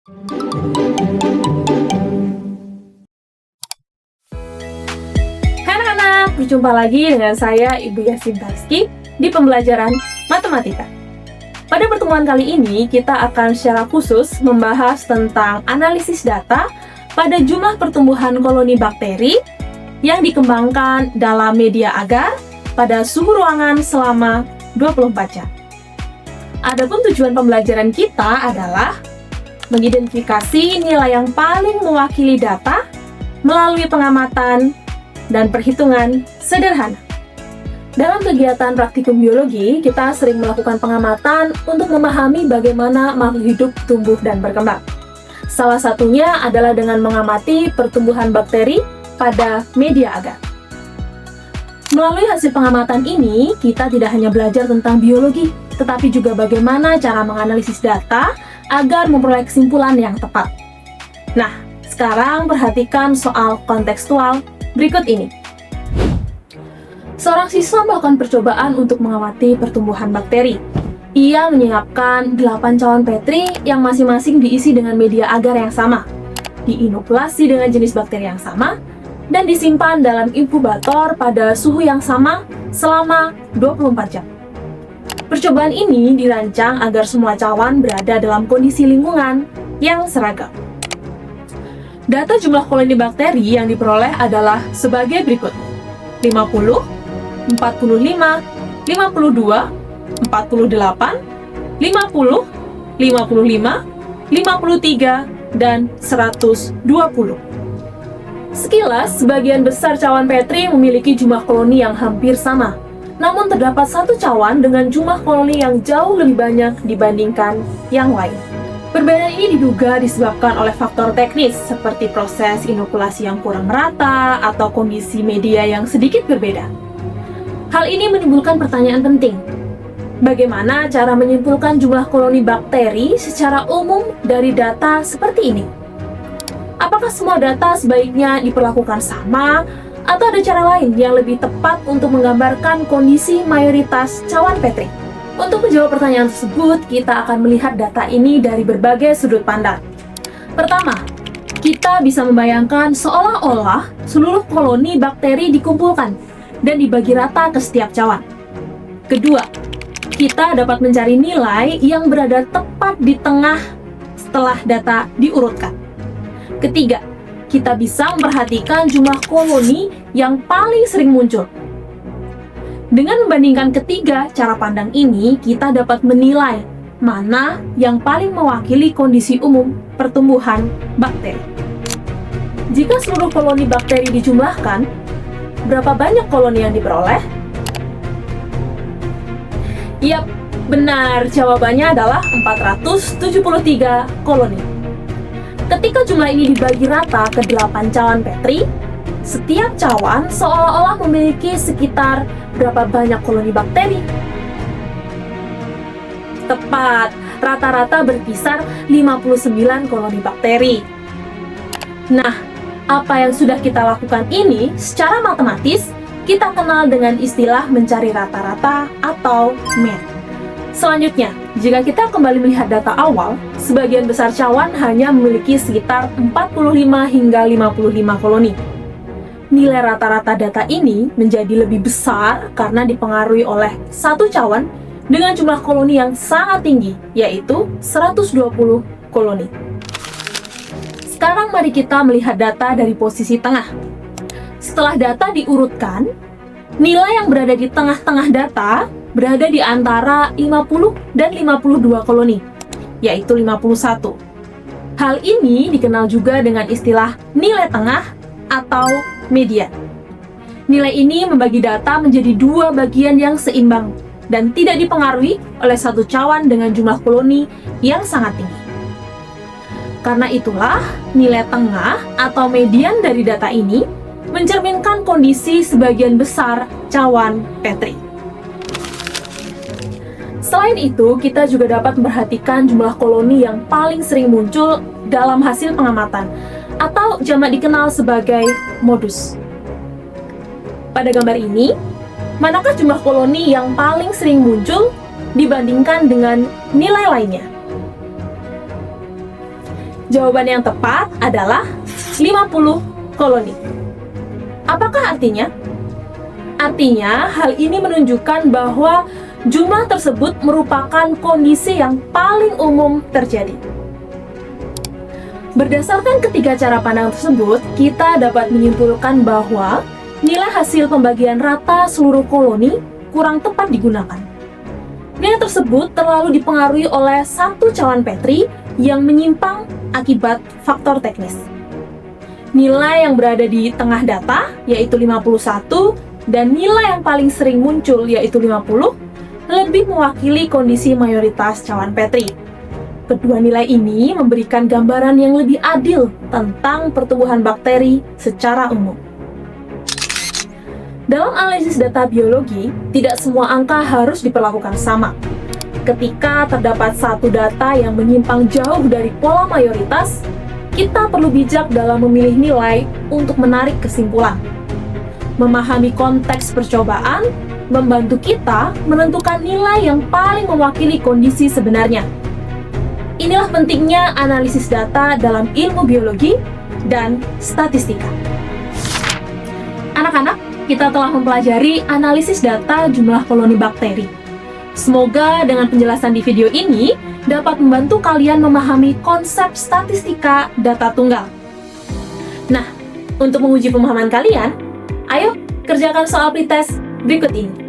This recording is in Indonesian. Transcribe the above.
Hai anak-anak, berjumpa lagi dengan saya Ibu Yasin Tarski di pembelajaran matematika. Pada pertemuan kali ini, kita akan secara khusus membahas tentang analisis data pada jumlah pertumbuhan koloni bakteri yang dikembangkan dalam media agar pada suhu ruangan selama 24 jam. Adapun tujuan pembelajaran kita adalah mengidentifikasi nilai yang paling mewakili data melalui pengamatan dan perhitungan sederhana. Dalam kegiatan praktikum biologi, kita sering melakukan pengamatan untuk memahami bagaimana makhluk hidup tumbuh dan berkembang. Salah satunya adalah dengan mengamati pertumbuhan bakteri pada media agar. Melalui hasil pengamatan ini, kita tidak hanya belajar tentang biologi, tetapi juga bagaimana cara menganalisis data agar memperoleh kesimpulan yang tepat. Nah, sekarang perhatikan soal kontekstual berikut ini. Seorang siswa melakukan percobaan untuk mengamati pertumbuhan bakteri. Ia menyiapkan 8 cawan Petri yang masing-masing diisi dengan media agar yang sama, diinokulasi dengan jenis bakteri yang sama, dan disimpan dalam inkubator pada suhu yang sama selama 24 jam. Percobaan ini dirancang agar semua cawan berada dalam kondisi lingkungan yang seragam. Data jumlah koloni bakteri yang diperoleh adalah sebagai berikut: 50, 45, 52, 48, 50, 55, 53, dan 120. Sekilas, sebagian besar cawan Petri memiliki jumlah koloni yang hampir sama. Namun terdapat satu cawan dengan jumlah koloni yang jauh lebih banyak dibandingkan yang lain. Perbedaan ini diduga disebabkan oleh faktor teknis seperti proses inokulasi yang kurang merata atau kondisi media yang sedikit berbeda. Hal ini menimbulkan pertanyaan penting. Bagaimana cara menyimpulkan jumlah koloni bakteri secara umum dari data seperti ini? Apakah semua data sebaiknya diperlakukan sama, atau ada cara lain yang lebih tepat untuk menggambarkan kondisi mayoritas cawan Petri? Untuk menjawab pertanyaan tersebut, kita akan melihat data ini dari berbagai sudut pandang. Pertama, kita bisa membayangkan seolah-olah seluruh koloni bakteri dikumpulkan dan dibagi rata ke setiap cawan. Kedua, kita dapat mencari nilai yang berada tepat di tengah setelah data diurutkan. Ketiga, kita bisa memperhatikan jumlah koloni yang paling sering muncul. Dengan membandingkan ketiga cara pandang ini, kita dapat menilai mana yang paling mewakili kondisi umum pertumbuhan bakteri. Jika seluruh koloni bakteri dijumlahkan, berapa banyak koloni yang diperoleh? Yap, benar, jawabannya adalah 473 koloni. Ketika jumlah ini dibagi rata ke 8 cawan Petri, setiap cawan seolah-olah memiliki sekitar berapa banyak koloni bakteri? Tepat, rata-rata berkisar 59 koloni bakteri. Nah, apa yang sudah kita lakukan ini secara matematis kita kenal dengan istilah mencari rata-rata atau mean. Selanjutnya, jika kita kembali melihat data awal, sebagian besar cawan hanya memiliki sekitar 45 hingga 55 koloni. Nilai rata-rata data ini menjadi lebih besar karena dipengaruhi oleh satu cawan dengan jumlah koloni yang sangat tinggi, yaitu 120 koloni. Sekarang mari kita melihat data dari posisi tengah. Setelah data diurutkan, nilai yang berada di tengah-tengah data berada di antara 50 dan 52 koloni, yaitu 51. Hal ini dikenal juga dengan istilah nilai tengah atau median. Nilai ini membagi data menjadi dua bagian yang seimbang dan tidak dipengaruhi oleh satu cawan dengan jumlah koloni yang sangat tinggi. Karena itulah, nilai tengah atau median dari data ini mencerminkan kondisi sebagian besar cawan Petri. Selain itu, kita juga dapat memperhatikan jumlah koloni yang paling sering muncul dalam hasil pengamatan, atau jamak dikenal sebagai modus. Pada gambar ini, manakah jumlah koloni yang paling sering muncul dibandingkan dengan nilai lainnya? Jawaban yang tepat adalah 50 koloni. Apakah artinya? Artinya, hal ini menunjukkan bahwa jumlah tersebut merupakan kondisi yang paling umum terjadi. Berdasarkan ketiga cara pandang tersebut, kita dapat menyimpulkan bahwa nilai hasil pembagian rata seluruh koloni kurang tepat digunakan. Nilai tersebut terlalu dipengaruhi oleh satu cawan Petri yang menyimpang akibat faktor teknis. Nilai yang berada di tengah data, yaitu 51, dan nilai yang paling sering muncul, yaitu 50, lebih mewakili kondisi mayoritas cawan Petri. Kedua nilai ini memberikan gambaran yang lebih adil tentang pertumbuhan bakteri secara umum. Dalam analisis data biologi, tidak semua angka harus diperlakukan sama. Ketika terdapat satu data yang menyimpang jauh dari pola mayoritas, kita perlu bijak dalam memilih nilai untuk menarik kesimpulan. Memahami konteks percobaan membantu kita menentukan nilai yang paling mewakili kondisi sebenarnya. Inilah pentingnya analisis data dalam ilmu biologi dan statistika. Anak-anak, kita telah mempelajari analisis data jumlah koloni bakteri. Semoga dengan penjelasan di video ini dapat membantu kalian memahami konsep statistika data tunggal. Nah, untuk menguji pemahaman kalian, ayo kerjakan soal pretest berikut ini.